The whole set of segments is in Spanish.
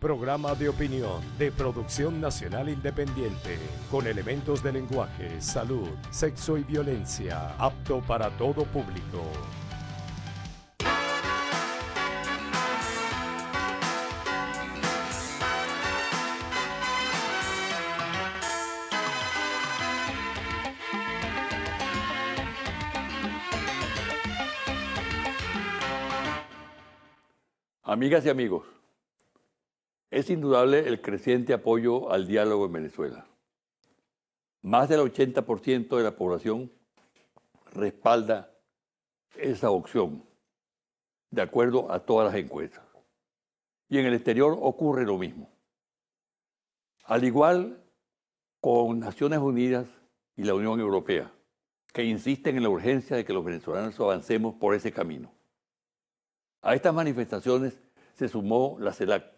Programa de opinión de producción nacional independiente, con elementos de lenguaje, salud, sexo y violencia, apto para todo público. Amigas y amigos, es indudable el creciente apoyo al diálogo en Venezuela. Más del 80% de la población respalda esa opción, de acuerdo a todas las encuestas. Y en el exterior ocurre lo mismo. Al igual con Naciones Unidas y la Unión Europea, que insisten en la urgencia de que los venezolanos avancemos por ese camino. A estas manifestaciones se sumó la CELAC,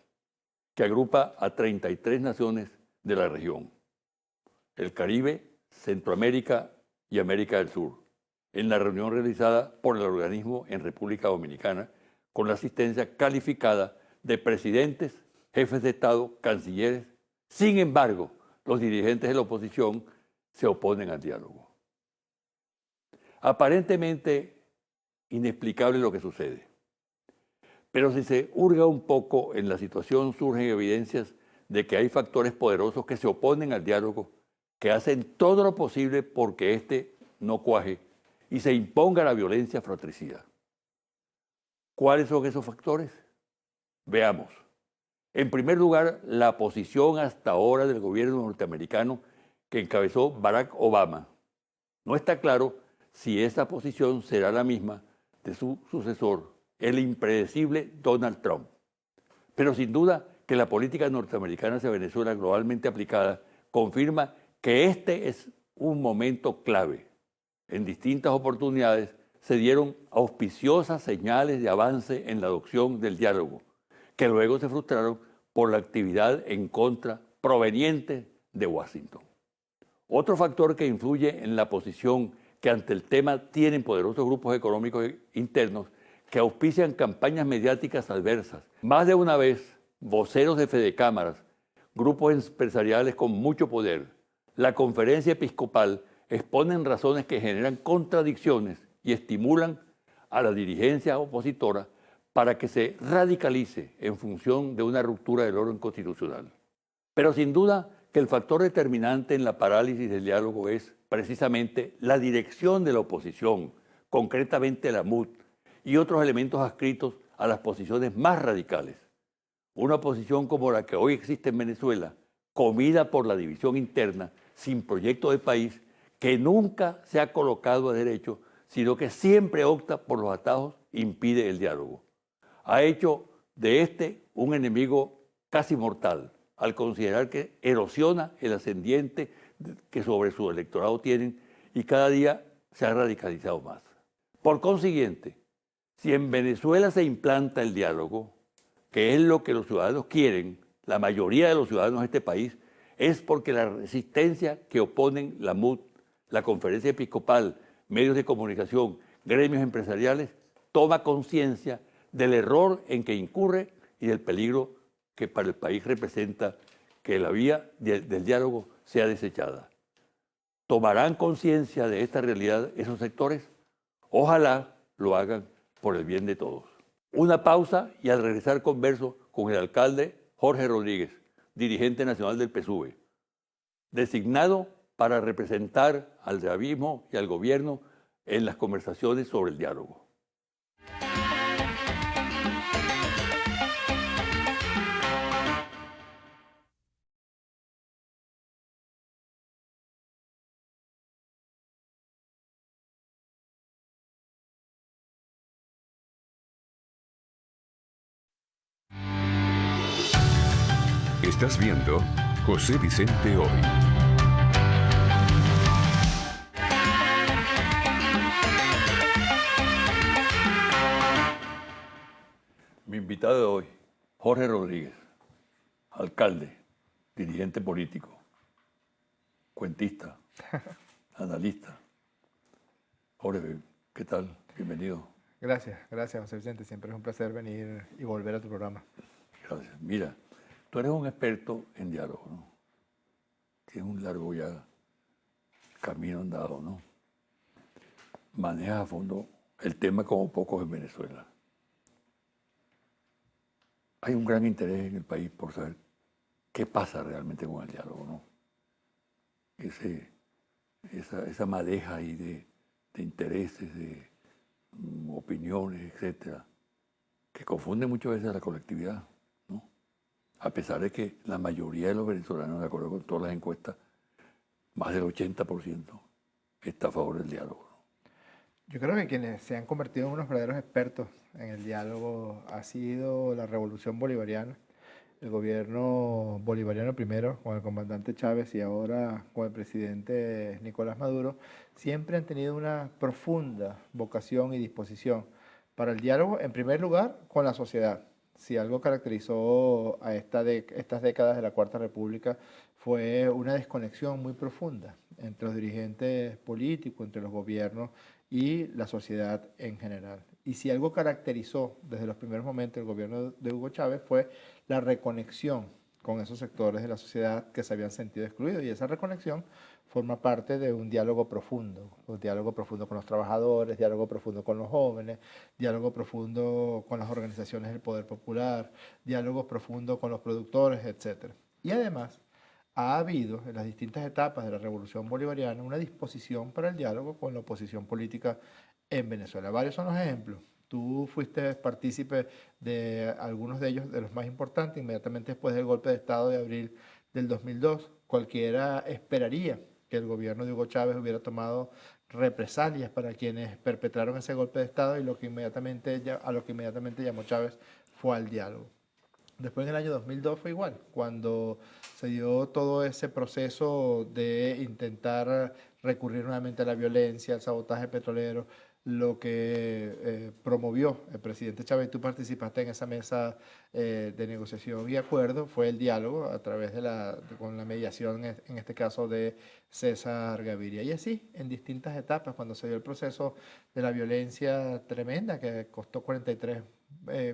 que agrupa a 33 naciones de la región, el Caribe, Centroamérica y América del Sur, en la reunión realizada por el organismo en República Dominicana, con la asistencia calificada de presidentes, jefes de Estado, cancilleres. Sin embargo, los dirigentes de la oposición se oponen al diálogo. Aparentemente inexplicable lo que sucede. Pero si se hurga un poco en la situación, surgen evidencias de que hay factores poderosos que se oponen al diálogo, que hacen todo lo posible porque éste no cuaje y se imponga la violencia fratricida. ¿Cuáles son esos factores? Veamos. En primer lugar, la posición hasta ahora del gobierno norteamericano que encabezó Barack Obama. No está claro si esta posición será la misma de su sucesor, el impredecible Donald Trump. Pero sin duda que la política norteamericana hacia Venezuela globalmente aplicada confirma que este es un momento clave. En distintas oportunidades se dieron auspiciosas señales de avance en la adopción del diálogo, que luego se frustraron por la actividad en contra proveniente de Washington. Otro factor que influye en la posición que ante el tema tienen poderosos grupos económicos internos que auspician campañas mediáticas adversas. Más de una vez, voceros de fedecámaras, grupos empresariales con mucho poder, la conferencia episcopal exponen razones que generan contradicciones y estimulan a la dirigencia opositora para que se radicalice en función de una ruptura del orden constitucional. Pero sin duda que el factor determinante en la parálisis del diálogo es precisamente la dirección de la oposición, concretamente la MUD, y otros elementos adscritos a las posiciones más radicales. Una oposición como la que hoy existe en Venezuela, comida por la división interna, sin proyecto de país, que nunca se ha colocado a derecho, sino que siempre opta por los atajos e impide el diálogo. Ha hecho de este un enemigo casi mortal, al considerar que erosiona el ascendiente que sobre su electorado tienen y cada día se ha radicalizado más. Por consiguiente, si en Venezuela se implanta el diálogo, que es lo que los ciudadanos quieren, la mayoría de los ciudadanos de este país, es porque la resistencia que oponen la MUD, la Conferencia Episcopal, medios de comunicación, gremios empresariales, toma conciencia del error en que incurre y del peligro que para el país representa que la vía del diálogo sea desechada. ¿Tomarán conciencia de esta realidad esos sectores? Ojalá lo hagan por el bien de todos. Una pausa y al regresar converso con el alcalde Jorge Rodríguez, dirigente nacional del PSUV, designado para representar al chavismo y al gobierno en las conversaciones sobre el diálogo. Estás viendo José Vicente Hoy. Mi invitado de hoy, Jorge Rodríguez, alcalde, dirigente político, cuentista, analista. Jorge, ¿qué tal? Bienvenido. Gracias, José Vicente. Siempre es un placer venir y volver a tu programa. Gracias. Mira, Tú eres un experto en diálogo, ¿no? Tienes un largo ya camino andado, ¿no? Manejas a fondo el tema como pocos en Venezuela. Hay un gran interés en el país por saber qué pasa realmente con el diálogo, ¿no? Esa madeja ahí de intereses, de opiniones, etcétera, que confunde muchas veces a la colectividad, ¿no? A pesar de que la mayoría de los venezolanos, de acuerdo con todas las encuestas, más del 80% está a favor del diálogo, ¿no? Yo creo que quienes se han convertido en unos verdaderos expertos en el diálogo ha sido la Revolución Bolivariana, el gobierno bolivariano primero con el comandante Chávez y ahora con el presidente Nicolás Maduro, siempre han tenido una profunda vocación y disposición para el diálogo, en primer lugar, con la sociedad. Si algo caracterizó a estas décadas de la Cuarta República fue una desconexión muy profunda entre los dirigentes políticos, entre los gobiernos y la sociedad en general. Y si algo caracterizó desde los primeros momentos el gobierno de Hugo Chávez fue la reconexión con esos sectores de la sociedad que se habían sentido excluidos. Y esa reconexión forma parte de un diálogo profundo con los trabajadores, diálogo profundo con los jóvenes, diálogo profundo con las organizaciones del poder popular, diálogo profundo con los productores, etc. Y además, ha habido en las distintas etapas de la Revolución Bolivariana una disposición para el diálogo con la oposición política en Venezuela. Varios son los ejemplos. Tú fuiste partícipe de algunos de ellos, de los más importantes, inmediatamente después del golpe de Estado de abril del 2002. Cualquiera esperaría que el gobierno de Hugo Chávez hubiera tomado represalias para quienes perpetraron ese golpe de Estado y a lo que inmediatamente llamó Chávez fue al diálogo. Después en el año 2002 fue igual, cuando se dio todo ese proceso de intentar recurrir nuevamente a la violencia, al sabotaje petrolero, lo que promovió el presidente Chávez. Tú participaste en esa mesa de negociación y acuerdo, fue el diálogo a través con la mediación, en este caso de César Gaviria. Y así, en distintas etapas, cuando se dio el proceso de la violencia tremenda que costó 43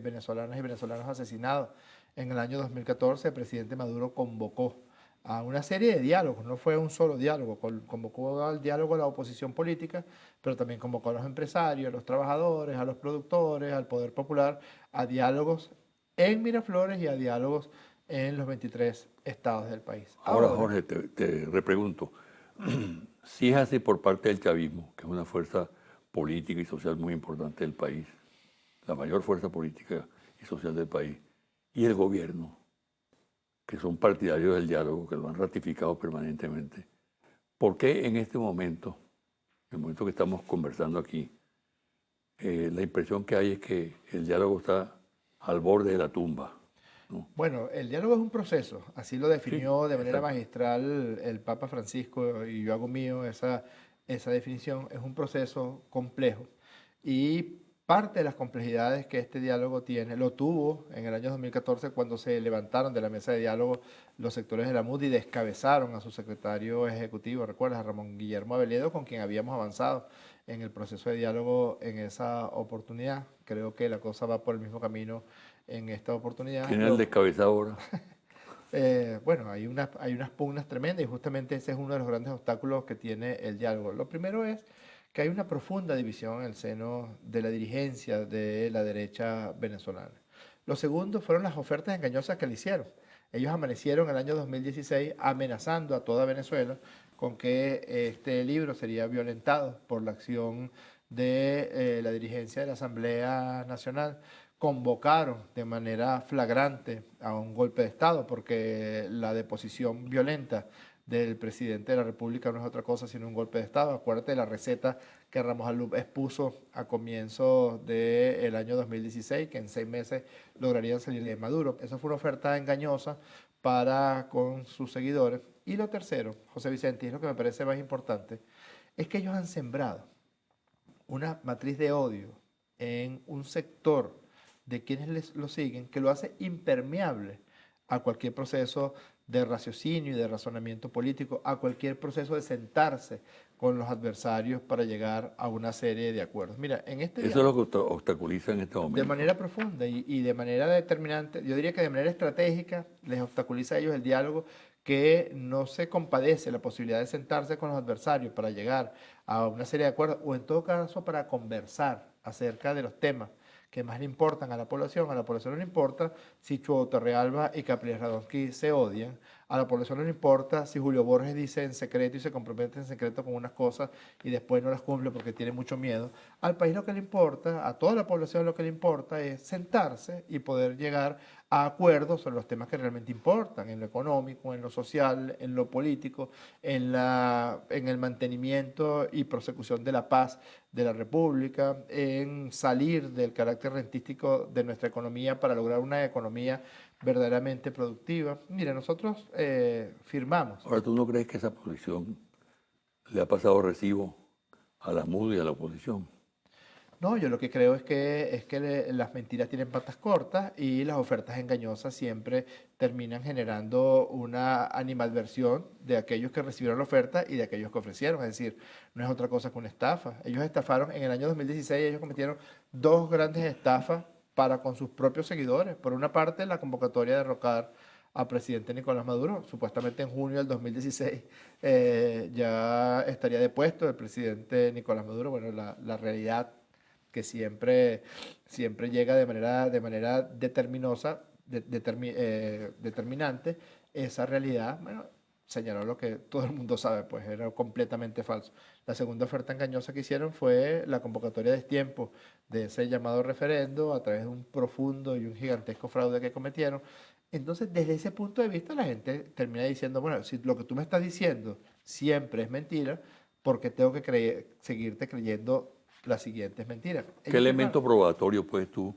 venezolanas y venezolanos asesinados. En el año 2014 el presidente Maduro convocó a una serie de diálogos, no fue un solo diálogo, convocó al diálogo a la oposición política, pero también convocó a los empresarios, a los trabajadores, a los productores, al poder popular, a diálogos en Miraflores y a diálogos en los 23 estados del país. Ahora, Jorge, te repregunto, si es así por parte del chavismo, que es una fuerza política y social muy importante del país, la mayor fuerza política y social del país, y el gobierno, que son partidarios del diálogo, que lo han ratificado permanentemente, ¿por qué en este momento, en el momento que estamos conversando aquí, la impresión que hay es que el diálogo está al borde de la tumba, ¿no? Bueno, el diálogo es un proceso, así lo definió Sí, de manera exacto. magistral el Papa Francisco y yo hago mío esa definición. Es un proceso complejo y parte de las complejidades que este diálogo tiene, lo tuvo en el año 2014 cuando se levantaron de la mesa de diálogo los sectores de la MUD y descabezaron a su secretario ejecutivo, recuerdas, a Ramón Guillermo Aveledo, con quien habíamos avanzado en el proceso de diálogo en esa oportunidad. Creo que la cosa va por el mismo camino en esta oportunidad. ¿Quién es el descabezado ahora? Bueno, hay unas pugnas tremendas y justamente ese es uno de los grandes obstáculos que tiene el diálogo. Lo primero es que hay una profunda división en el seno de la dirigencia de la derecha venezolana. Lo segundo fueron las ofertas engañosas que le hicieron. Ellos amanecieron en el año 2016 amenazando a toda Venezuela con que este libro sería violentado por la acción de la dirigencia de la Asamblea Nacional. Convocaron de manera flagrante a un golpe de Estado porque la deposición violenta del presidente de la República no es otra cosa sino un golpe de Estado. Acuérdate de la receta que Ramos Alup expuso a comienzos del año 2016, que en 6 meses lograrían salir de Maduro. Esa fue una oferta engañosa para con sus seguidores. Y lo tercero, José Vicente, y es lo que me parece más importante, es que ellos han sembrado una matriz de odio en un sector de quienes lo siguen que lo hace impermeable a cualquier proceso de raciocinio y de razonamiento político, a cualquier proceso de sentarse con los adversarios para llegar a una serie de acuerdos. Mira, en este Eso es lo que obstaculiza en este momento. de manera profunda y de manera determinante, yo diría que de manera estratégica les obstaculiza a ellos el diálogo, que no se compadece la posibilidad de sentarse con los adversarios para llegar a una serie de acuerdos o en todo caso para conversar acerca de los temas que más le importan a la población. A la población no le importa si Chuo Torrealba y Capriles Radonsky se odian. A la población no le importa si Julio Borges dice en secreto y se compromete en secreto con unas cosas y después no las cumple porque tiene mucho miedo. Al país lo que le importa, a toda la población lo que le importa es sentarse y poder llegar a acuerdos sobre los temas que realmente importan, en lo económico, en lo social, en lo político, en el mantenimiento y prosecución de la paz de la República, en salir del carácter rentístico de nuestra economía para lograr una economía verdaderamente productiva. Mira, nosotros firmamos. Ahora, ¿tú no crees que esa posición le ha pasado recibo a la MUD y a la oposición? No, yo lo que creo es que las mentiras tienen patas cortas y las ofertas engañosas siempre terminan generando una animadversión de aquellos que recibieron la oferta y de aquellos que ofrecieron. Es decir, no es otra cosa que una estafa. Ellos estafaron en el año 2016, ellos cometieron dos grandes estafas para con sus propios seguidores. Por una parte, la convocatoria de derrocar al presidente Nicolás Maduro. Supuestamente en junio del 2016 ya estaría depuesto el presidente Nicolás Maduro. Bueno, la realidad que siempre llega de manera determinante, esa realidad, bueno, señaló lo que todo el mundo sabe, pues era completamente falso. La segunda oferta engañosa que hicieron fue la convocatoria de destiempo de ese llamado referendo a través de un profundo y un gigantesco fraude que cometieron. Entonces, desde ese punto de vista, la gente termina diciendo, bueno, si lo que tú me estás diciendo siempre es mentira, ¿por qué tengo que seguirte creyendo las siguientes mentiras? ¿Qué elemento probatorio puedes tú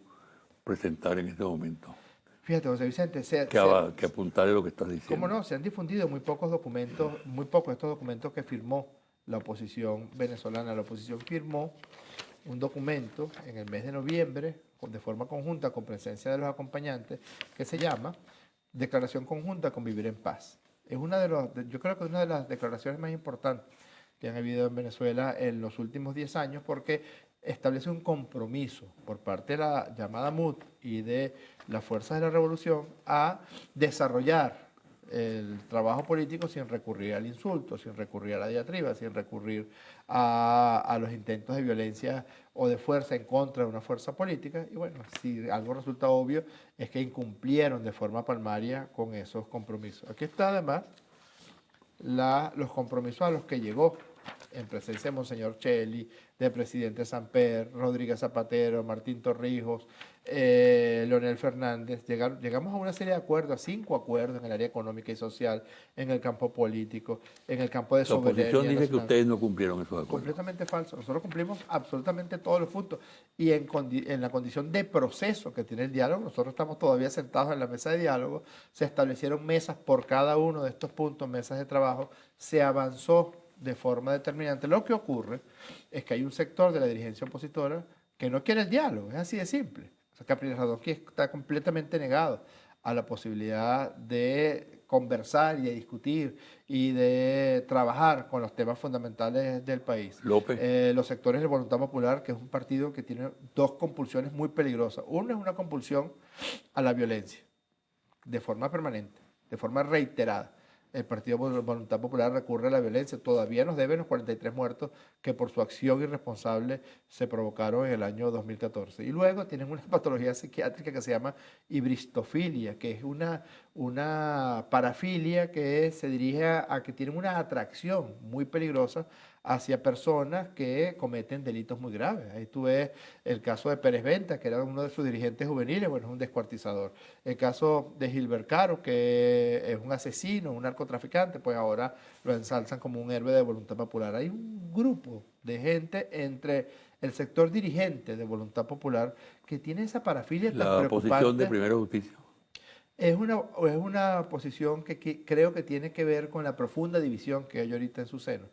presentar en este momento? Fíjate, José Vicente, Que apuntale lo que estás diciendo. ¿Cómo no? Se han difundido muy pocos documentos, muy pocos estos documentos que firmó la oposición venezolana. La oposición firmó un documento en el mes de noviembre, de forma conjunta, con presencia de los acompañantes, que se llama Declaración Conjunta Convivir en Paz. Es yo creo que es una de las declaraciones más importantes que han habido en Venezuela en los últimos 10 años, porque establece un compromiso por parte de la llamada MUD y de las fuerzas de la revolución a desarrollar el trabajo político sin recurrir al insulto, sin recurrir a la diatriba, sin recurrir a los intentos de violencia o de fuerza en contra de una fuerza política. Y bueno, si algo resulta obvio es que incumplieron de forma palmaria con esos compromisos. Aquí está además los compromisos a los que llegó en presencia de Monseñor Cheli, del presidente Samper, Rodríguez Zapatero, Martín Torrijos, Leonel Fernández. Llegamos a una serie de acuerdos, a 5 acuerdos en el área económica y social, en el campo político, en el campo de soberanía. La oposición dice que ustedes no cumplieron esos acuerdos. Completamente falso. Nosotros cumplimos absolutamente todos los puntos. Y en la condición de proceso que tiene el diálogo, nosotros estamos todavía sentados en la mesa de diálogo, se establecieron mesas por cada uno de estos puntos, mesas de trabajo, se avanzó de forma determinante. Lo que ocurre es que hay un sector de la dirigencia opositora que no quiere el diálogo, es así de simple. O sea, Capriles Radonsky está completamente negado a la posibilidad de conversar y de discutir y de trabajar con los temas fundamentales del país. López. Los sectores de Voluntad Popular, que es un partido que tiene dos compulsiones muy peligrosas. Una es una compulsión a la violencia, de forma permanente, de forma reiterada. El Partido Voluntad Popular recurre a la violencia. Todavía nos deben los 43 muertos que por su acción irresponsable se provocaron en el año 2014. Y luego tienen una patología psiquiátrica que se llama hibristofilia, que es una parafilia que se dirige a que tienen una atracción muy peligrosa hacia personas que cometen delitos muy graves. Ahí tú ves el caso de Pérez Venta, que era uno de sus dirigentes juveniles, bueno, es un descuartizador. El caso de Gilbert Caro, que es un asesino, un narcotraficante, pues ahora lo ensalzan como un héroe de Voluntad Popular. Hay un grupo de gente entre el sector dirigente de Voluntad Popular que tiene esa parafilia tan preocupante. La posición de Primera Justicia. Es una posición que creo que tiene que ver con la profunda división que hay ahorita en su seno.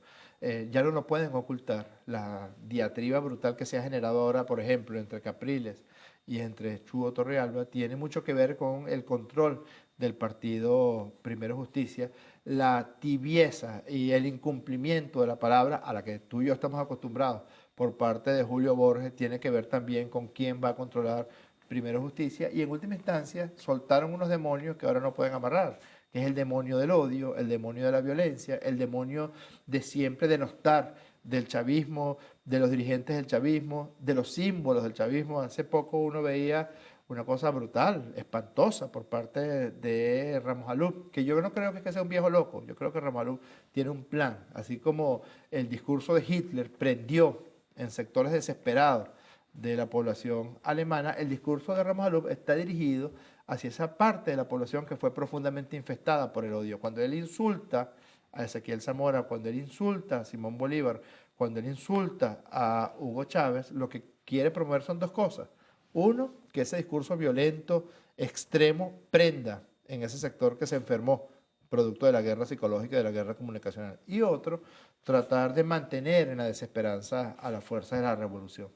Ya no pueden ocultar la diatriba brutal que se ha generado ahora, por ejemplo, entre Capriles y entre Chuo Torrealba, tiene mucho que ver con el control del partido Primero Justicia, la tibieza y el incumplimiento de la palabra a la que tú y yo estamos acostumbrados por parte de Julio Borges tiene que ver también con quién va a controlar Primero Justicia, y en última instancia soltaron unos demonios que ahora no pueden amarrar, que es el demonio del odio, el demonio de la violencia, el demonio de siempre denostar del chavismo, de los dirigentes del chavismo, de los símbolos del chavismo. Hace poco uno veía una cosa brutal, espantosa por parte de Ramos Alub, que yo no creo que sea un viejo loco, yo creo que Ramos Alub tiene un plan, así como el discurso de Hitler prendió en sectores desesperados de la población alemana, el discurso de Ramos Alub está dirigido hacia esa parte de la población que fue profundamente infestada por el odio. Cuando él insulta a Ezequiel Zamora, cuando él insulta a Simón Bolívar, cuando él insulta a Hugo Chávez, lo que quiere promover son dos cosas. Uno, que ese discurso violento, extremo, prenda en ese sector que se enfermó, producto de la guerra psicológica y de la guerra comunicacional. Y otro, tratar de mantener en la desesperanza a las fuerzas de la revolución.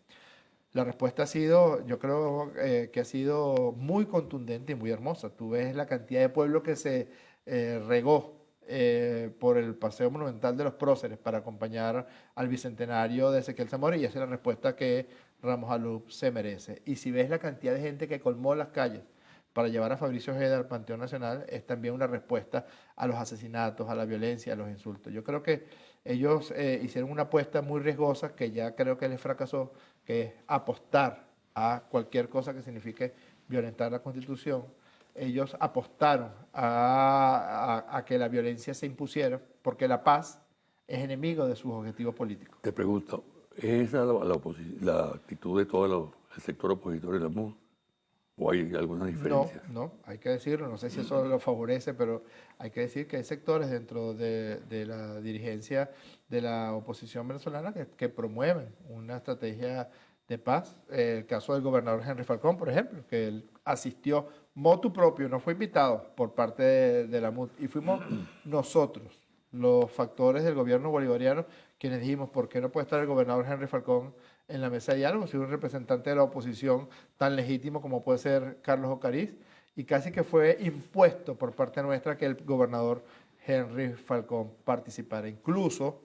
La respuesta ha sido, yo creo que ha sido muy contundente y muy hermosa. Tú ves la cantidad de pueblo que se regó por el Paseo Monumental de los Próceres para acompañar al bicentenario de Ezequiel Zamora, y esa es la respuesta que Ramos Alub se merece. Y si ves la cantidad de gente que colmó las calles para llevar a Fabricio Ojeda al Panteón Nacional, es también una respuesta a los asesinatos, a la violencia, a los insultos. Yo creo que ellos hicieron una apuesta muy riesgosa que ya creo que les fracasó, que es apostar a cualquier cosa que signifique violentar la Constitución. Ellos apostaron a que la violencia se impusiera, porque la paz es enemigo de sus objetivos políticos. Te pregunto, ¿es esa la actitud de todo el sector opositor de la MUD? ¿O hay alguna diferencia? No, hay que decirlo, no sé si eso lo favorece, pero hay que decir que hay sectores dentro de la dirigencia de la oposición venezolana que promueven una estrategia de paz. El caso del gobernador Henry Falcón, por ejemplo, que él asistió motu propio, no fue invitado por parte de la MUD, y fuimos nosotros, los factores del gobierno bolivariano, quienes dijimos, ¿por qué no puede estar el gobernador Henry Falcón en la mesa de diálogo, si un representante de la oposición tan legítimo como puede ser Carlos Ocariz? Y casi que fue impuesto por parte nuestra que el gobernador Henry Falcón participara. Incluso,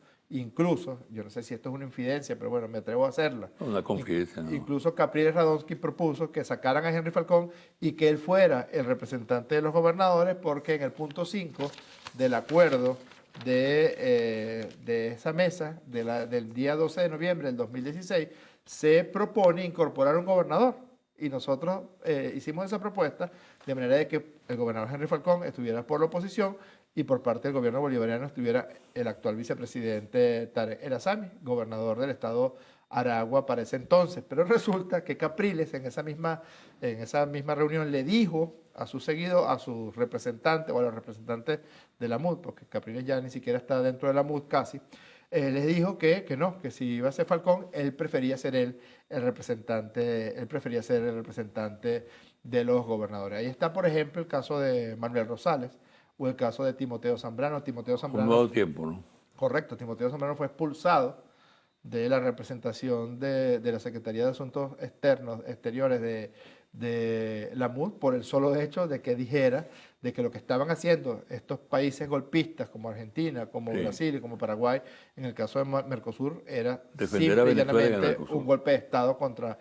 yo no sé si esto es una infidencia, pero bueno, me atrevo a hacerla. Una confidencia, ¿no? Incluso Capriles Radonsky propuso que sacaran a Henry Falcón y que él fuera el representante de los gobernadores, porque en el punto 5 del acuerdo de esa mesa del día 12 de noviembre del 2016 se propone incorporar un gobernador, y nosotros hicimos esa propuesta de manera de que el gobernador Henry Falcón estuviera por la oposición y por parte del gobierno bolivariano estuviera el actual vicepresidente Tarek El Aissami, gobernador del estado Aragua para ese entonces. Pero resulta que Capriles en esa misma reunión le dijo a su representante o a los representantes de la MUD, porque Capriles ya ni siquiera está dentro de la MUD casi, les dijo que no, que si iba a ser Falcón, él prefería ser el representante de los gobernadores. Ahí está, por ejemplo, el caso de Manuel Rosales o el caso de Timoteo Zambrano. Timoteo Zambrano, un nuevo tiempo, ¿no? Correcto, Timoteo Zambrano fue expulsado de la representación de la Secretaría de Asuntos Exteriores de la MUD por el solo hecho de que dijera de que lo que estaban haciendo estos países golpistas como Argentina, como Brasil y como Paraguay, en el caso de Mercosur, era defender a Venezuela un golpe de Estado contra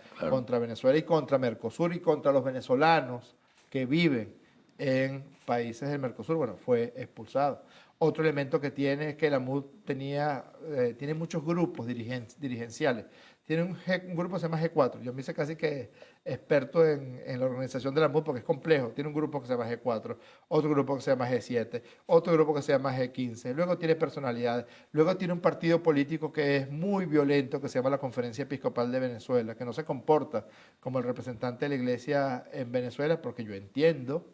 Venezuela y contra Mercosur y contra los venezolanos que viven en países del Mercosur. Bueno, fue expulsado. Otro elemento que tiene es que la MUD tiene muchos grupos dirigenciales. Tiene un grupo que se llama G4. Yo me hice casi que experto en la organización de la MUD porque es complejo. Tiene un grupo que se llama G4, otro grupo que se llama G7, otro grupo que se llama G15. Luego tiene personalidades. Luego tiene un partido político que es muy violento, que se llama la Conferencia Episcopal de Venezuela, que no se comporta como el representante de la Iglesia en Venezuela, porque yo entiendo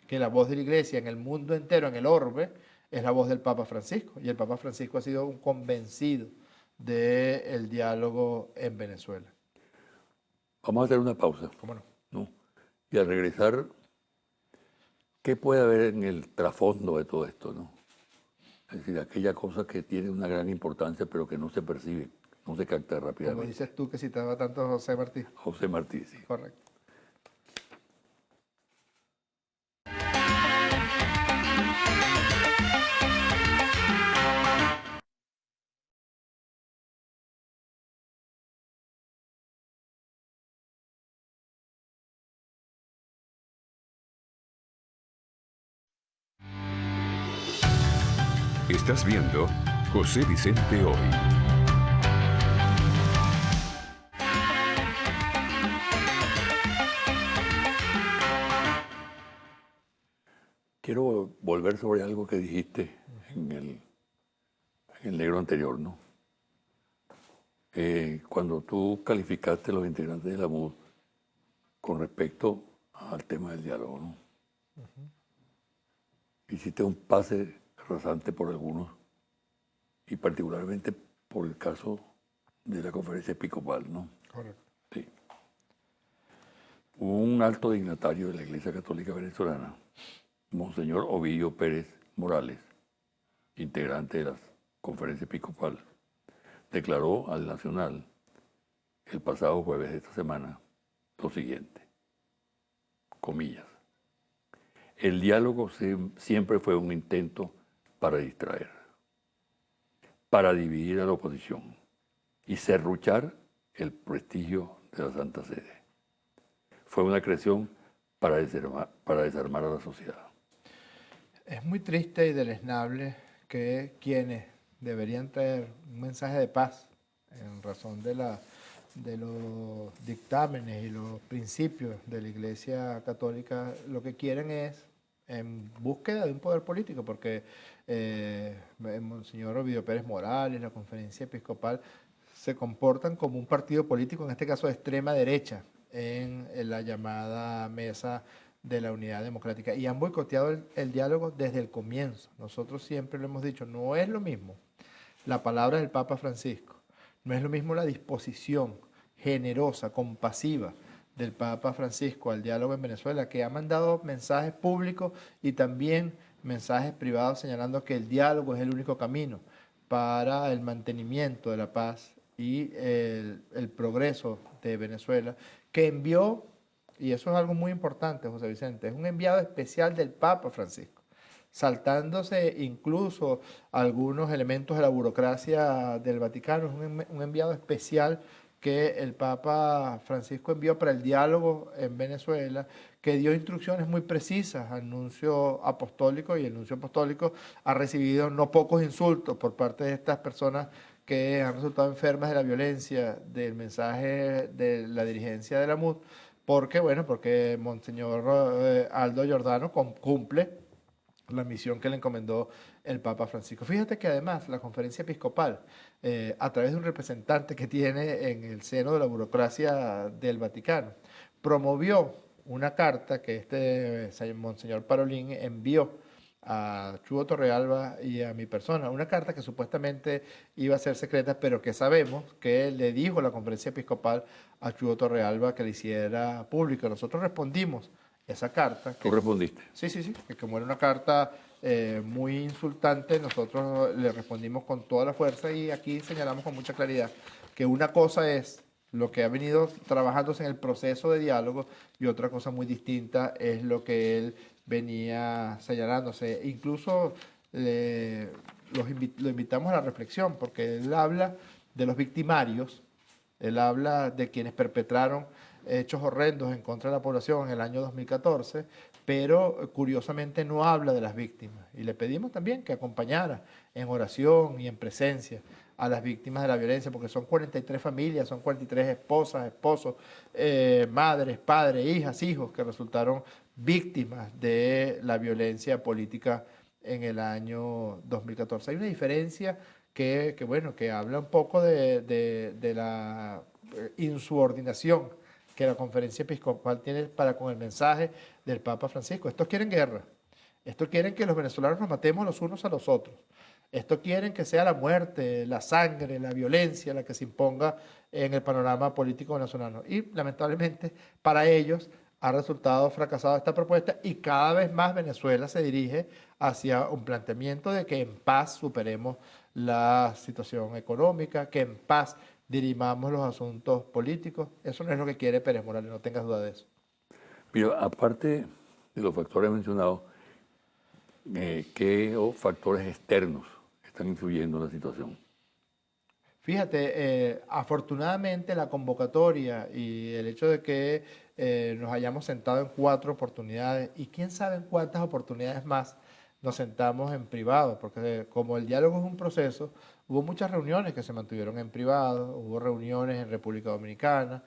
que la voz de la Iglesia en el mundo entero, en el orbe, es la voz del Papa Francisco, y el Papa Francisco ha sido un convencido del diálogo en Venezuela. Vamos a hacer una pausa. ¿Cómo no? ¿No? Y al regresar, ¿qué puede haber en el trasfondo de todo esto, no? Es decir, aquella cosa que tiene una gran importancia, pero que no se percibe, no se capta rápidamente. Como dices tú que citaba tanto a José Martí. José Martí, sí. Correcto. Estás viendo José Vicente Hoy. Quiero volver sobre algo que dijiste en el negro anterior, ¿no? Cuando tú calificaste a los integrantes de la MUD con respecto al tema del diálogo, ¿no? Hiciste un pase rasante por algunos y particularmente por el caso de la conferencia episcopal, ¿no? Correcto. Sí. Hubo un alto dignatario de la Iglesia Católica Venezolana, Monseñor Ovidio Pérez Morales, integrante de la conferencia episcopal, declaró al Nacional el pasado jueves de esta semana lo siguiente, comillas, el diálogo siempre fue un intento para distraer, para dividir a la oposición y serruchar el prestigio de la Santa Sede. Fue una creación para desarmar a la sociedad. Es muy triste y deleznable que quienes deberían traer un mensaje de paz en razón de los dictámenes y los principios de la Iglesia Católica, lo que quieren es en búsqueda de un poder político, porque Monseñor Ovidio Pérez Morales, la conferencia episcopal, se comportan como un partido político, en este caso de extrema derecha, en la llamada mesa de la Unidad Democrática, y han boicoteado el diálogo desde el comienzo. Nosotros siempre lo hemos dicho, no es lo mismo la palabra del Papa Francisco, no es lo mismo la disposición generosa, compasiva del Papa Francisco al diálogo en Venezuela, que ha mandado mensajes públicos y también mensajes privados señalando que el diálogo es el único camino para el mantenimiento de la paz y el progreso de Venezuela, que envió, y eso es algo muy importante, José Vicente, es un enviado especial del Papa Francisco, saltándose incluso algunos elementos de la burocracia del Vaticano. Es un enviado especial que el Papa Francisco envió para el diálogo en Venezuela, que dio instrucciones muy precisas al nuncio apostólico, y el nuncio apostólico ha recibido no pocos insultos por parte de estas personas que han resultado enfermas de la violencia del mensaje de la dirigencia de la MUD, porque Monseñor Aldo Giordano cumple la misión que le encomendó el Papa Francisco. Fíjate que además la conferencia episcopal, a través de un representante que tiene en el seno de la burocracia del Vaticano, promovió una carta que Monseñor Parolín envió a Chugo Torrealba y a mi persona, una carta que supuestamente iba a ser secreta, pero que sabemos que le dijo la conferencia episcopal a Chugo Torrealba que le hiciera pública. Nosotros respondimos esa carta. ¿Tú respondiste? Sí, que como era una carta muy insultante, nosotros le respondimos con toda la fuerza, y aquí señalamos con mucha claridad que una cosa es lo que ha venido trabajándose en el proceso de diálogo y otra cosa muy distinta es lo que él venía señalándose. Incluso lo invitamos a la reflexión, porque él habla de los victimarios, él habla de quienes perpetraron hechos horrendos en contra de la población en el año 2014, pero curiosamente no habla de las víctimas. Y le pedimos también que acompañara en oración y en presencia a las víctimas de la violencia, porque son 43 familias, son 43 esposas, esposos, madres, padres, hijas, hijos que resultaron víctimas de la violencia política en el año 2014. Hay una diferencia que habla un poco de la insubordinación que la conferencia episcopal tiene para con el mensaje del Papa Francisco. Estos quieren guerra, estos quieren que los venezolanos nos matemos los unos a los otros, estos quieren que sea la muerte, la sangre, la violencia la que se imponga en el panorama político venezolano. Y lamentablemente para ellos ha resultado fracasada esta propuesta, y cada vez más Venezuela se dirige hacia un planteamiento de que en paz superemos la situación económica, que en paz dirimamos los asuntos políticos. Eso no es lo que quiere Pérez Morales, no tengas duda de eso. Mira, aparte de los factores mencionados, ¿qué factores externos están influyendo en la situación? Fíjate, afortunadamente la convocatoria y el hecho de que nos hayamos sentado en 4 oportunidades, y quién sabe en cuántas oportunidades más, nos sentamos en privado, porque como el diálogo es un proceso, hubo muchas reuniones que se mantuvieron en privado, hubo reuniones en República Dominicana,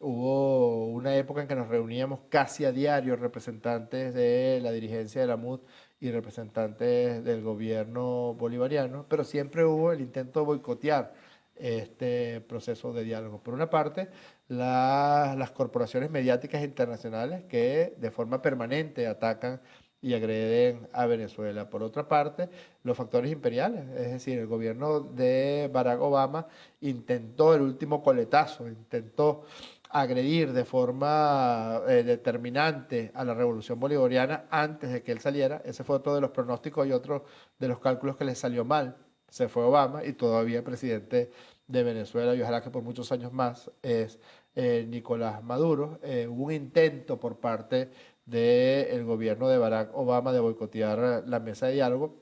hubo una época en que nos reuníamos casi a diario representantes de la dirigencia de la MUD y representantes del gobierno bolivariano, pero siempre hubo el intento de boicotear este proceso de diálogo. Por una parte, las corporaciones mediáticas internacionales que de forma permanente atacan y agreden a Venezuela. Por otra parte, los factores imperiales, es decir, el gobierno de Barack Obama intentó el último coletazo, intentó agredir de forma determinante a la revolución bolivariana antes de que él saliera. Ese fue otro de los pronósticos y otro de los cálculos que le salió mal. Se fue Obama y todavía presidente de Venezuela y ojalá que por muchos años más es Nicolás Maduro. Hubo un intento por parte del gobierno de Barack Obama de boicotear la mesa de diálogo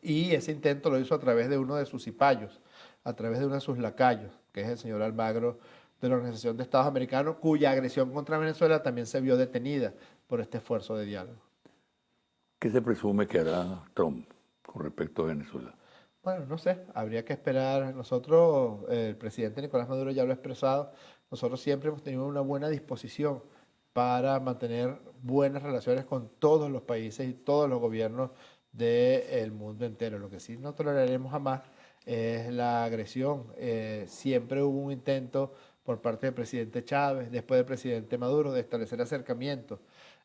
y ese intento lo hizo a través de uno de sus cipayos, a través de uno de sus lacayos, que es el señor Almagro de la Organización de Estados Americanos, cuya agresión contra Venezuela también se vio detenida por este esfuerzo de diálogo. ¿Qué se presume que hará Trump con respecto a Venezuela? Bueno, no sé, habría que esperar. Nosotros, el presidente Nicolás Maduro ya lo ha expresado, nosotros siempre hemos tenido una buena disposición para mantener buenas relaciones con todos los países y todos los gobiernos del mundo entero. Lo que sí no toleraremos jamás es la agresión. Siempre hubo un intento por parte del presidente Chávez, después del presidente Maduro, de establecer acercamientos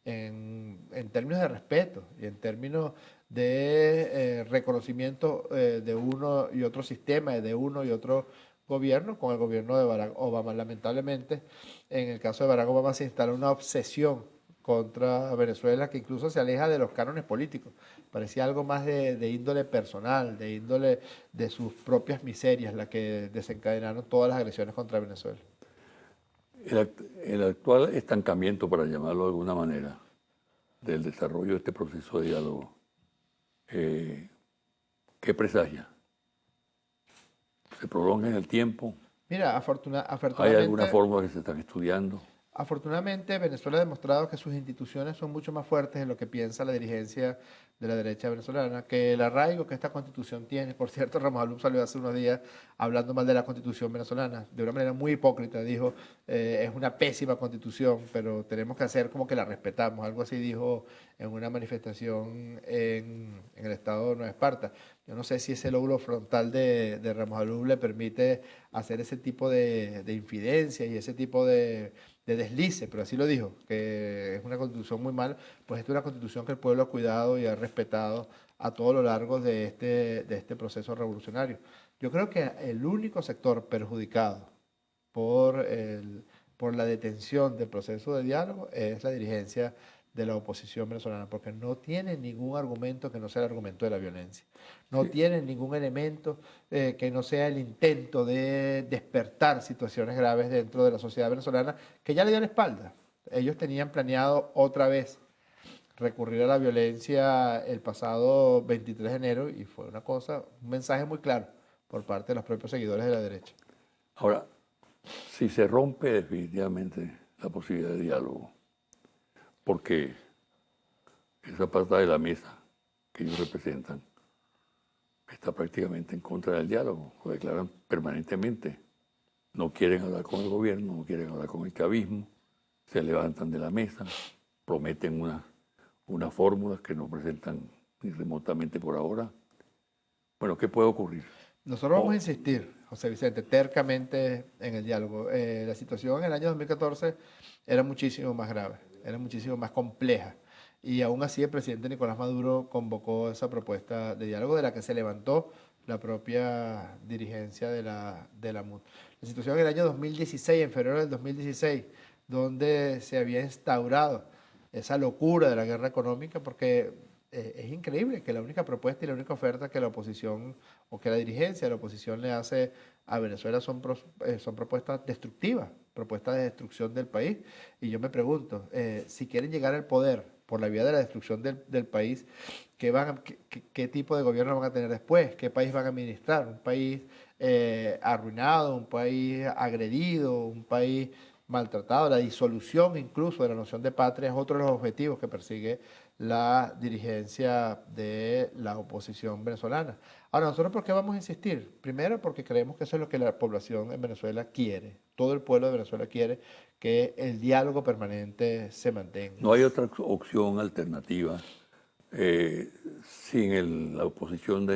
en términos de respeto y en términos de reconocimiento de uno y otro sistema, de uno y otro gobierno, con el gobierno de Barack Obama. Lamentablemente, en el caso de Barack Obama se instala una obsesión contra Venezuela que incluso se aleja de los cánones políticos. Parecía algo más de índole personal, de índole de sus propias miserias, la que desencadenaron todas las agresiones contra Venezuela. El actual estancamiento, para llamarlo de alguna manera, del desarrollo de este proceso de diálogo, ¿qué presagia? ¿Se prolonga en el tiempo? Mira, ¿Hay alguna fórmula que se están estudiando? Afortunadamente, Venezuela ha demostrado que sus instituciones son mucho más fuertes de lo que piensa la dirigencia de la derecha venezolana, que el arraigo que esta constitución tiene, por cierto, Ramos Alum salió hace unos días hablando mal de la constitución venezolana, de una manera muy hipócrita, dijo, es una pésima constitución, pero tenemos que hacer como que la respetamos, algo así dijo en una manifestación en el estado de Nueva Esparta. Yo no sé si ese lóbulo frontal de Ramos Alum le permite hacer ese tipo de infidencia y ese tipo de deslice, pero así lo dijo, que es una constitución muy mala, pues esta es una constitución que el pueblo ha cuidado y ha respetado a todo lo largo de este proceso revolucionario. Yo creo que el único sector perjudicado por la detención del proceso de diálogo es la dirigencia de la oposición venezolana, porque no tiene ningún argumento que no sea el argumento de la violencia. No tienen ningún elemento que no sea el intento de despertar situaciones graves dentro de la sociedad venezolana, que ya le dio la espalda. Ellos tenían planeado otra vez recurrir a la violencia el pasado 23 de enero y fue un mensaje muy claro por parte de los propios seguidores de la derecha. Ahora, si se rompe definitivamente la posibilidad de diálogo, porque esa parte de la mesa que ellos representan está prácticamente en contra del diálogo, lo declaran permanentemente. No quieren hablar con el gobierno, no quieren hablar con el chavismo, se levantan de la mesa, prometen unas fórmulas que no presentan ni remotamente por ahora. Bueno, ¿qué puede ocurrir? Nosotros vamos a insistir, José Vicente, tercamente en el diálogo. La situación en el año 2014 era muchísimo más grave, era muchísimo más compleja. Y aún así el presidente Nicolás Maduro convocó esa propuesta de diálogo de la que se levantó la propia dirigencia de la MUD. La situación en el año 2016, en febrero del 2016, donde se había instaurado esa locura de la guerra económica, porque es increíble que la única propuesta y la única oferta que la oposición o que la dirigencia de la oposición le hace a Venezuela son propuestas destructivas, propuestas de destrucción del país. Y yo me pregunto, si quieren llegar al poder por la vía de la destrucción del país, ¿qué tipo de gobierno van a tener después? ¿Qué país van a administrar? ¿Un país arruinado, un país agredido, un país maltratado? La disolución incluso de la noción de patria es otro de los objetivos que persigue la dirigencia de la oposición venezolana. Ahora, ¿nosotros por qué vamos a insistir? Primero, porque creemos que eso es lo que la población en Venezuela quiere, todo el pueblo de Venezuela quiere, que el diálogo permanente se mantenga. No hay otra opción alternativa sin la oposición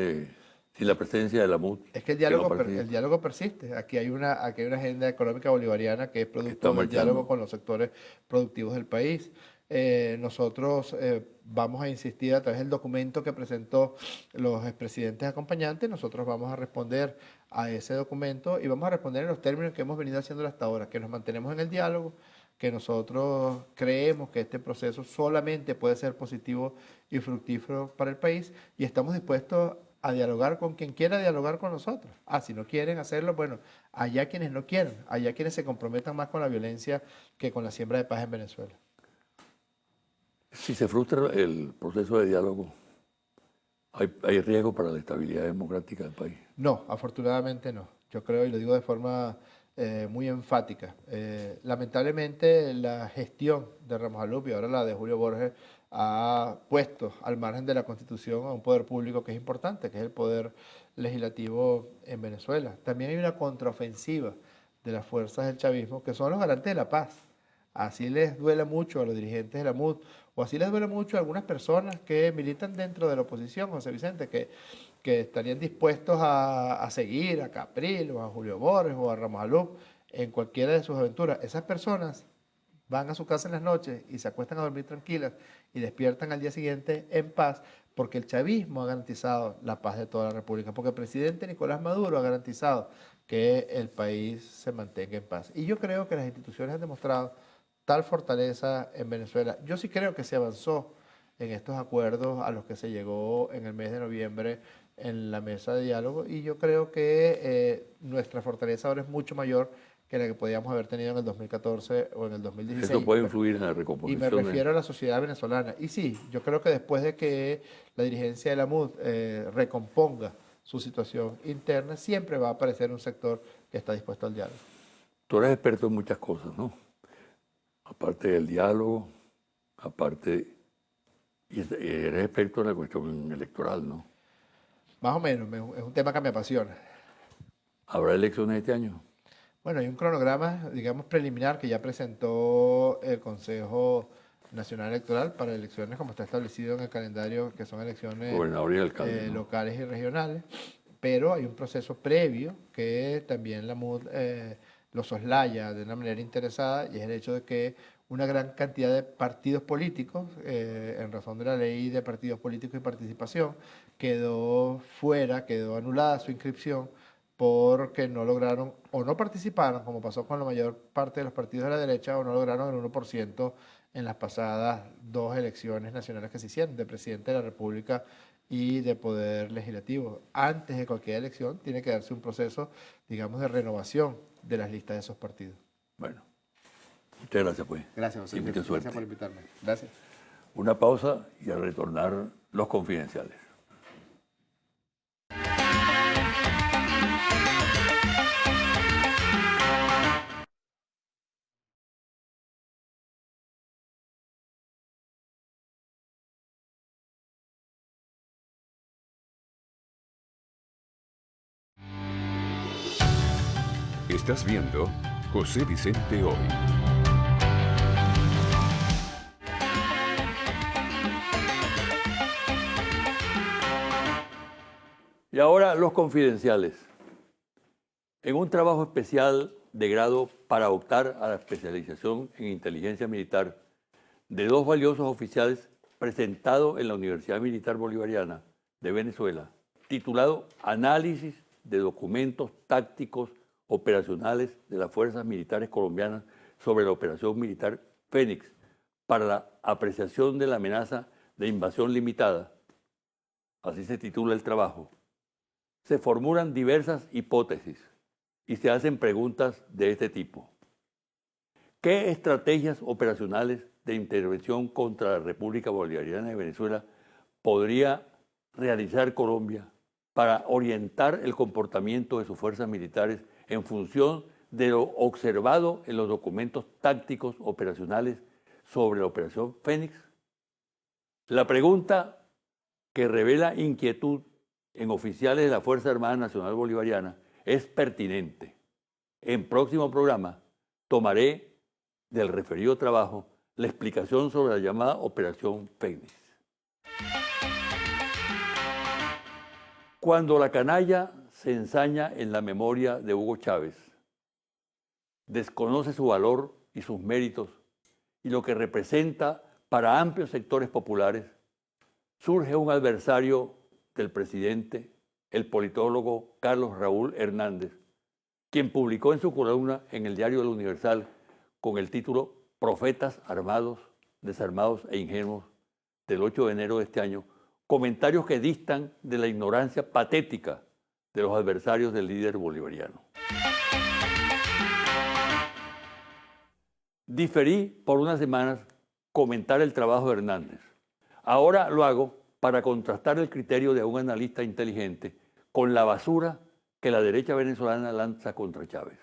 sin la presencia de la MUD. Es que el diálogo persiste. Aquí hay una agenda económica bolivariana que es producto del diálogo con los sectores productivos del país. Nosotros vamos a insistir a través del documento que presentó los expresidentes acompañantes, nosotros vamos a responder a ese documento y vamos a responder en los términos que hemos venido haciendo hasta ahora, que nos mantenemos en el diálogo, que nosotros creemos que este proceso solamente puede ser positivo y fructífero para el país y estamos dispuestos a dialogar con quien quiera dialogar con nosotros. Si no quieren hacerlo, bueno, allá quienes no quieren, allá quienes se comprometan más con la violencia que con la siembra de paz en Venezuela. Si se frustra el proceso de diálogo, ¿hay riesgo para la estabilidad democrática del país? No, afortunadamente no. Yo creo, y lo digo de forma muy enfática, lamentablemente la gestión de Ramos Alup y ahora la de Julio Borges ha puesto al margen de la Constitución a un poder público que es importante, que es el poder legislativo en Venezuela. También hay una contraofensiva de las fuerzas del chavismo que son los garantes de la paz. Así les duele mucho a los dirigentes de la MUD, o así les duele mucho a algunas personas que militan dentro de la oposición, José Vicente, que estarían dispuestos a seguir a Capriles, o a Julio Borges, o a Ramos Alup en cualquiera de sus aventuras. Esas personas van a su casa en las noches y se acuestan a dormir tranquilas y despiertan al día siguiente en paz, porque el chavismo ha garantizado la paz de toda la República, porque el presidente Nicolás Maduro ha garantizado que el país se mantenga en paz. Y yo creo que las instituciones han demostrado tal fortaleza en Venezuela. Yo sí creo que se avanzó en estos acuerdos a los que se llegó en el mes de noviembre en la mesa de diálogo y yo creo que nuestra fortaleza ahora es mucho mayor que la que podíamos haber tenido en el 2014 o en el 2016. Eso puede influir en la recomposición. Y me refiero a la sociedad venezolana. Y sí, yo creo que después de que la dirigencia de la MUD recomponga su situación interna, siempre va a aparecer un sector que está dispuesto al diálogo. Tú eres experto en muchas cosas, ¿no? Aparte del diálogo, y eres experto en la cuestión electoral, ¿no? Más o menos, es un tema que me apasiona. ¿Habrá elecciones este año? Bueno, hay un cronograma, digamos, preliminar que ya presentó el Consejo Nacional Electoral para elecciones como está establecido en el calendario, que son elecciones Gobernador y alcalde, ¿no? locales y regionales, pero hay un proceso previo que también la MUD lo soslaya de una manera interesada y es el hecho de que una gran cantidad de partidos políticos, en razón de la ley de partidos políticos y participación, quedó anulada su inscripción porque no lograron o no participaron, como pasó con la mayor parte de los partidos de la derecha, o no lograron el 1% en las pasadas dos elecciones nacionales que se hicieron, de presidente de la República y de poder legislativo. Antes de cualquier elección tiene que darse un proceso, digamos, de renovación de las listas de esos partidos. Bueno, muchas gracias, pues. Gracias, José. Y mucha suerte. Gracias por invitarme. Gracias. Una pausa y al retornar, los confidenciales. Estás viendo José Vicente Hoy. Y ahora los confidenciales. En un trabajo especial de grado para optar a la especialización en inteligencia militar de dos valiosos oficiales presentado en la Universidad Militar Bolivariana de Venezuela, titulado Análisis de documentos tácticos operacionales de las fuerzas militares colombianas sobre la operación militar Fénix para la apreciación de la amenaza de invasión limitada. Así se titula el trabajo. Se formulan diversas hipótesis y se hacen preguntas de este tipo. ¿Qué estrategias operacionales de intervención contra la República Bolivariana de Venezuela podría realizar Colombia para orientar el comportamiento de sus fuerzas militares en función de lo observado en los documentos tácticos operacionales sobre la operación Fénix? La pregunta que revela inquietud en oficiales de la Fuerza Armada Nacional Bolivariana es pertinente. En próximo programa tomaré del referido trabajo la explicación sobre la llamada Operación Fénix. Cuando la canalla se ensaña en la memoria de Hugo Chávez, desconoce su valor y sus méritos y lo que representa para amplios sectores populares, surge un adversario del presidente, el politólogo Carlos Raúl Hernández, quien publicó en su columna en el diario El Universal con el título Profetas armados, desarmados e ingenuos del 8 de enero de este año, comentarios que distan de la ignorancia patética de los adversarios del líder bolivariano. Diferí por unas semanas comentar el trabajo de Hernández. Ahora lo hago para contrastar el criterio de un analista inteligente con la basura que la derecha venezolana lanza contra Chávez.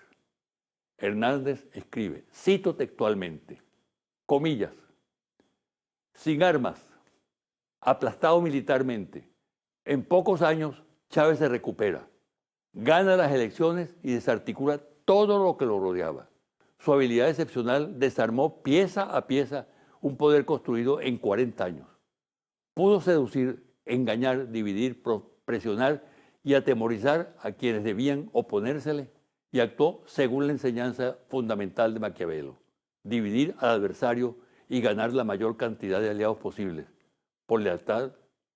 Hernández escribe, cito textualmente, comillas, sin armas, aplastado militarmente, en pocos años Chávez se recupera, gana las elecciones y desarticula todo lo que lo rodeaba. Su habilidad excepcional desarmó pieza a pieza un poder construido en 40 años. Pudo seducir, engañar, dividir, presionar y atemorizar a quienes debían oponérsele y actuó según la enseñanza fundamental de Maquiavelo, dividir al adversario y ganar la mayor cantidad de aliados posibles, por lealtad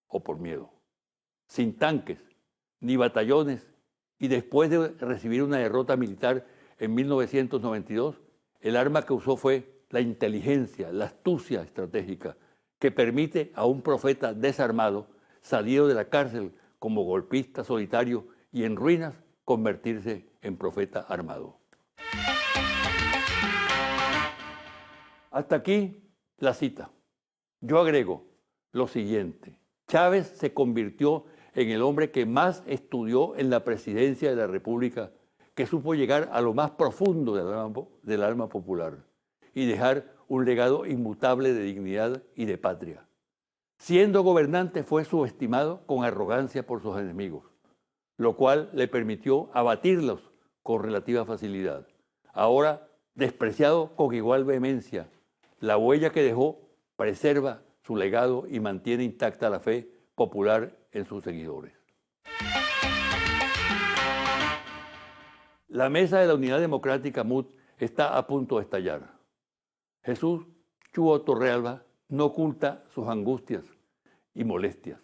o por miedo. Sin tanques, ni batallones, y después de recibir una derrota militar en 1992, el arma que usó fue la inteligencia, la astucia estratégica, que permite a un profeta desarmado, salido de la cárcel como golpista solitario y en ruinas, convertirse en profeta armado. Hasta aquí la cita. Yo agrego lo siguiente. Chávez se convirtió en el hombre que más estudió en la presidencia de la República, que supo llegar a lo más profundo del alma popular y dejar un legado inmutable de dignidad y de patria. Siendo gobernante fue subestimado con arrogancia por sus enemigos, lo cual le permitió abatirlos con relativa facilidad. Ahora, despreciado con igual vehemencia, la huella que dejó preserva su legado y mantiene intacta la fe popular en sus seguidores. La mesa de la Unidad Democrática MUD está a punto de estallar. Jesús Chuo Torrealba no oculta sus angustias y molestias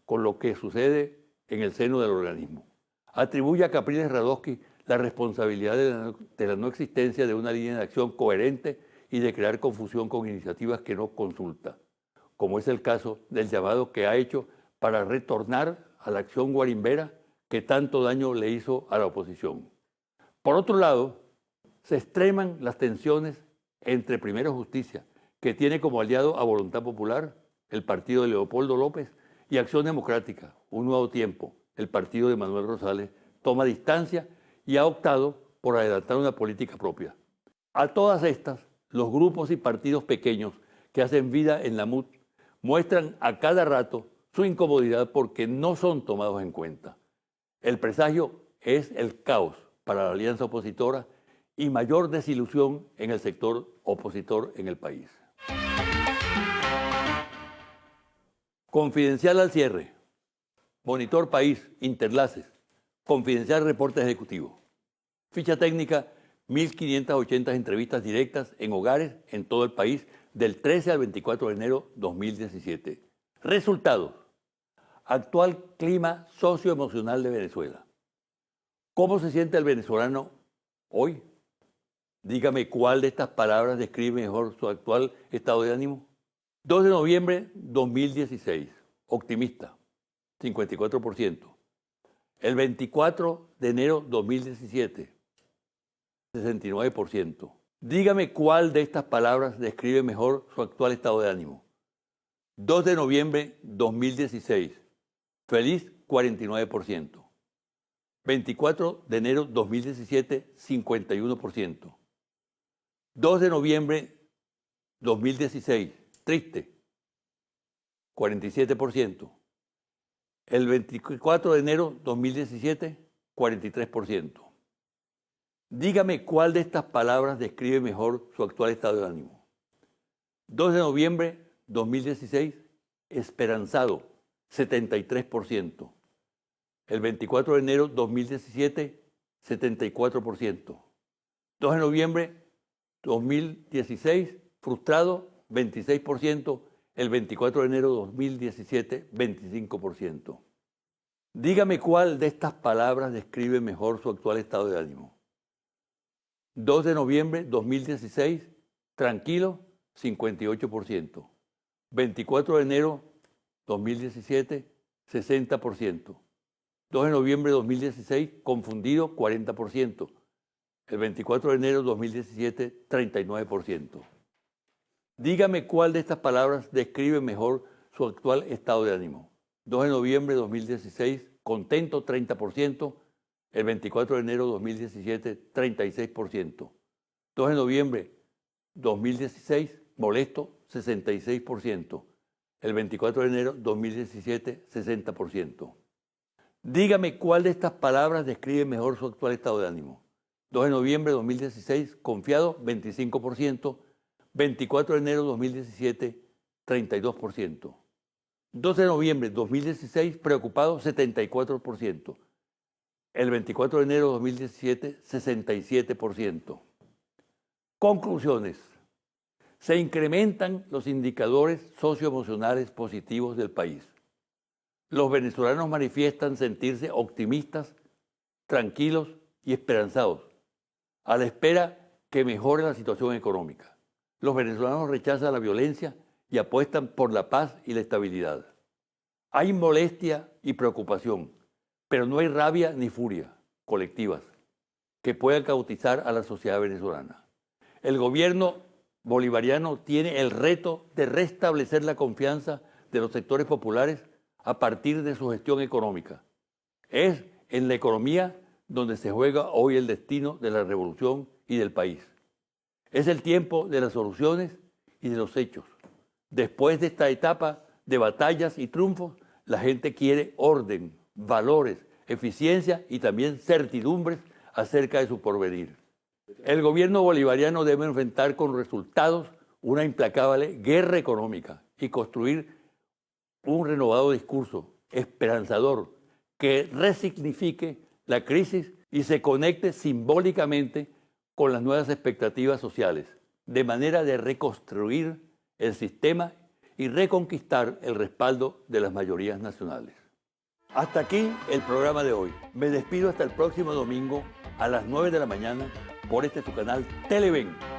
con lo que sucede en el seno del organismo. Atribuye a Capriles Radosky la responsabilidad de la no existencia de una línea de acción coherente y de crear confusión con iniciativas que no consulta, como es el caso del llamado que ha hecho para retornar a la acción guarimbera que tanto daño le hizo a la oposición. Por otro lado, se extreman las tensiones entre Primero Justicia, que tiene como aliado a Voluntad Popular, el partido de Leopoldo López, y Acción Democrática, Un Nuevo Tiempo, el partido de Manuel Rosales, toma distancia y ha optado por adelantar una política propia. A todas estas, los grupos y partidos pequeños que hacen vida en la MUD muestran a cada rato su incomodidad porque no son tomados en cuenta. El presagio es el caos para la alianza opositora y mayor desilusión en el sector opositor en el país. Confidencial al cierre. Monitor País, Interlaces. Confidencial Reporte Ejecutivo. Ficha técnica, 1.580 entrevistas directas en hogares en todo el país del 13 al 24 de enero 2017. Resultados. Actual clima socioemocional de Venezuela. ¿Cómo se siente el venezolano hoy? Dígame cuál de estas palabras describe mejor su actual estado de ánimo. 2 de noviembre 2016. Optimista, 54%. El 24 de enero 2017, 69%. Dígame cuál de estas palabras describe mejor su actual estado de ánimo. 2 de noviembre 2016. Feliz, 49%. 24 de enero 2017, 51%. 2 de noviembre 2016, triste, 47%. El 24 de enero 2017, 43%. Dígame cuál de estas palabras describe mejor su actual estado de ánimo. 2 de noviembre 2016, esperanzado, 73%. El 24 de enero 2017, 74%. 2 de noviembre 2016, frustrado, 26%. El 24 de enero 2017, 25%. Dígame cuál de estas palabras describe mejor su actual estado de ánimo. 2 de noviembre 2016, tranquilo, 58%. 24 de enero 2017, 60%. 2 de noviembre 2016, confundido, 40%. El 24 de enero 2017, 39%. Dígame cuál de estas palabras describe mejor su actual estado de ánimo. 2 de noviembre 2016, contento, 30%. El 24 de enero 2017, 36%. 2 de noviembre 2016, molesto, 66%. El 24 de enero 2017, 60%. Dígame cuál de estas palabras describe mejor su actual estado de ánimo. 2 de noviembre 2016, confiado, 25%. 24 de enero 2017, 32%. 2 de noviembre 2016, preocupado, 74%. El 24 de enero 2017, 67%. Conclusiones. Se incrementan los indicadores socioemocionales positivos del país. Los venezolanos manifiestan sentirse optimistas, tranquilos y esperanzados, a la espera que mejore la situación económica. Los venezolanos rechazan la violencia y apuestan por la paz y la estabilidad. Hay molestia y preocupación, pero no hay rabia ni furia colectivas que puedan cautizar a la sociedad venezolana. El gobierno bolivariano tiene el reto de restablecer la confianza de los sectores populares a partir de su gestión económica. Es en la economía donde se juega hoy el destino de la revolución y del país. Es el tiempo de las soluciones y de los hechos. Después de esta etapa de batallas y triunfos, la gente quiere orden, valores, eficiencia y también certidumbres acerca de su porvenir. El gobierno bolivariano debe enfrentar con resultados una implacable guerra económica y construir un renovado discurso esperanzador que resignifique la crisis y se conecte simbólicamente con las nuevas expectativas sociales, de manera de reconstruir el sistema y reconquistar el respaldo de las mayorías nacionales. Hasta aquí el programa de hoy. Me despido hasta el próximo domingo a las 9 de la mañana por este su canal Televen.